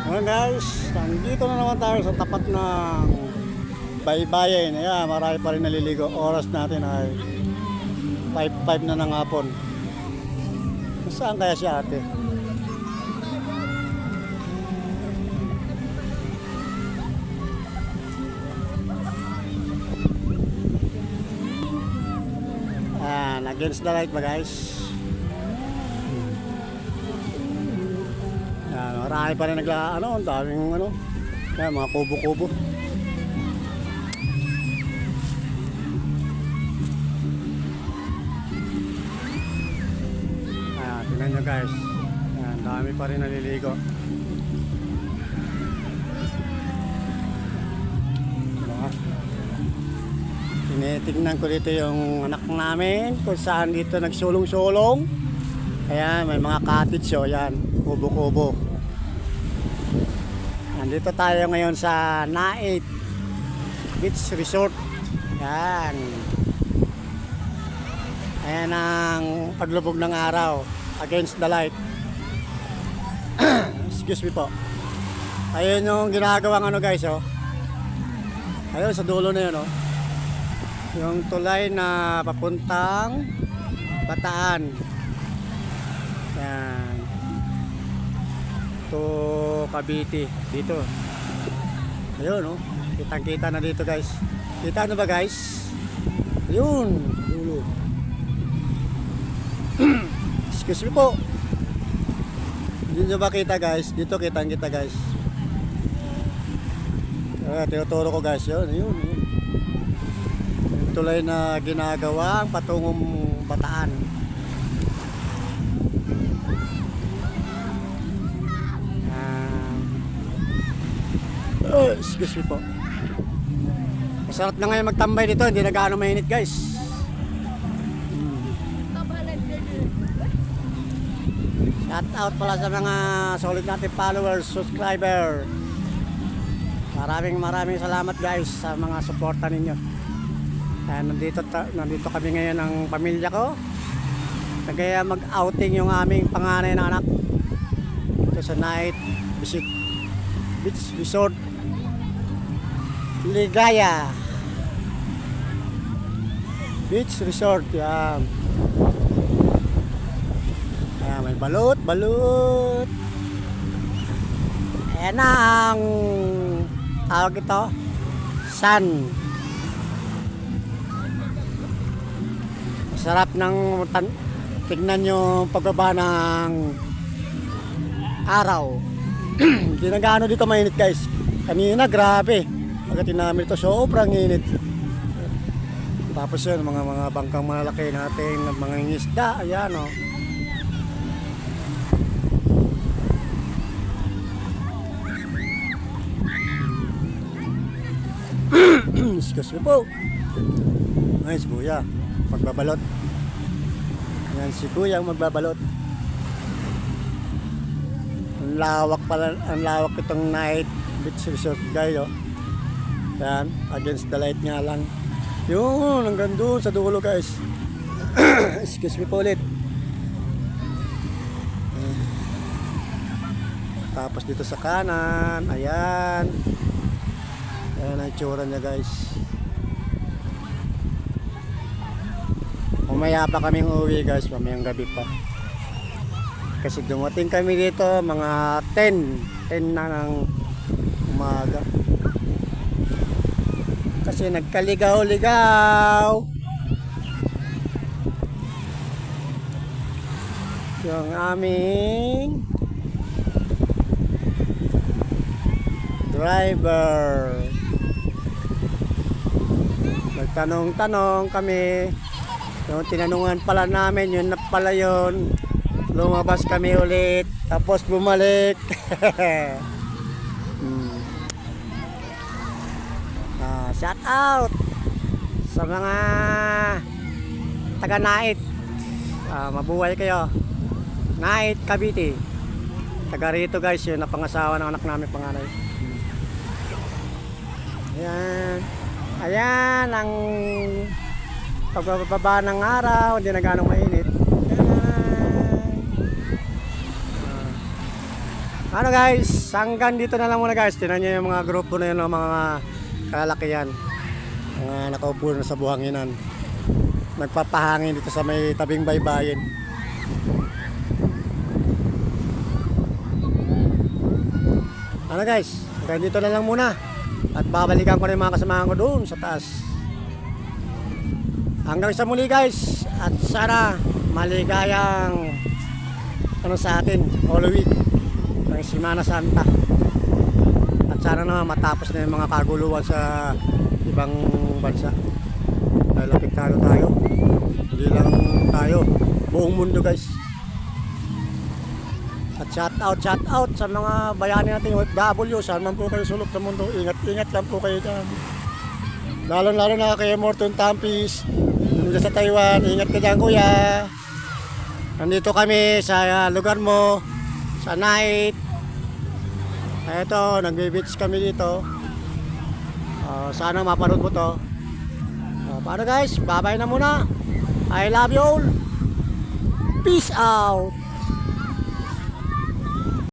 Ngayon guys, nandito na naman tayo sa tapat ng Baybayin. Ayan, marami pa rin naliligo. Oras natin ay 5:05 na ng hapon. Saan kaya si ate? Ayan, against the light ba guys? Ayan, marami pa rin ang daming ayan, mga kubo-kubo. Ayan, tingnan nyo guys. Ayan, dami pa rin naliligo. Diba? Tinitignan ko dito yung anak namin kung saan dito nagsulong-sulong. Ayan, may mga cottage o yan, kubo-kubo. Nandito tayo ngayon sa Nait Beach Resort. Yan. Ayan ang paglubog ng araw against the light. Excuse me po. Ayun yung ginagawang guys oh. Ayun sa dulo na yun oh. Yung tulay na papuntang Bataan. Yan. To Cavite dito. Ayun oh. Kitang-kita na dito guys. Kita na ba guys? Ayun, dulo. Excuse me po. Hindi nyo ba kita guys? Dito kitang-kita guys. Tinuturo ko guys. Yun. Yung tulay na ginagawang patungong Bataan. Excuse me po. Masarap na ngayon magtambay dito. Hindi na gaano mainit guys. Shout out pala sa mga solid natin followers, subscriber. Maraming salamat guys sa mga suporta ninyo. Nandito kami ngayon ng pamilya ko. Kaya mag-outing yung aming panganay na anak. Ito sa Nait Beach Resort Ligaya Beach Resort. Yan. Ayan, may balot. Ayan na ang tawag ito, sun. Masarap ng tignan nyo pagbaba ng araw. Hindi na gaano dito mainit guys. Kanina grabe. Pagdating namin ito sobrang init. Tapos yun mga bangkang malalaki natin, mga isda. Ayan o. Excuse me po. Ay, si Kuya magbabalot. Ayan si Kuya magbabalot. Ang lawak itong Nait Beach Resort guys oh. Yan, against the light nga lang. Yun, hanggang doon sa dulo guys. Excuse me po ulit. Tapos dito sa kanan, ayan. Ayan ang itsura niya guys. Umaya pa kaming uwi guys, mamayang gabi pa. Kasi dumating kami dito mga 10 na ng umaga. Kasi nagkaligaw-ligaw yung aming driver. Nagtanong-tanong kami. Yung tinanungan pala namin, yun na pala yun. Lumabas kami ulit, tapos bumalik. Shout out sa mga taga Nait. Mabuhay kayo. Nait, Cavite. Taga rito guys, yun napangasawa ng anak namin panganay. Ayan ang pagbababa ng araw, hindi na ganong mainit. Ano guys, hanggang dito na lang muna guys. Tinan nyo yung mga grupo na yun ng mga kalalakihan. Mga nakaupo na sa buhanginan. Nagpapahangin dito sa may tabing baybayin. Ano guys, hanggang dito na lang muna. At babalikan ko na yung mga kasamahan ko doon sa taas. Hanggang sa muli guys. At sana maligayang sa atin, Holy Week ng Semana Santa. At sana naman matapos na yung mga kaguluhan sa ibang bansa. Dahil apektado tayo. Hindi lang tayo, buong mundo guys. At shout out sa mga bayani natin OFW, saan man po kayo sulok ng mundo, ingat lang po kayo dyan. Lalo na kay Morton Tampis, nandiyan sa Taiwan, ingat ka dyan kuya. Nandito kami sa lugar mo, sa night. Ito, nagbe-beach kami dito. Sana mapanood mo to. Paano guys, bye bye na muna. I love you all. Peace out.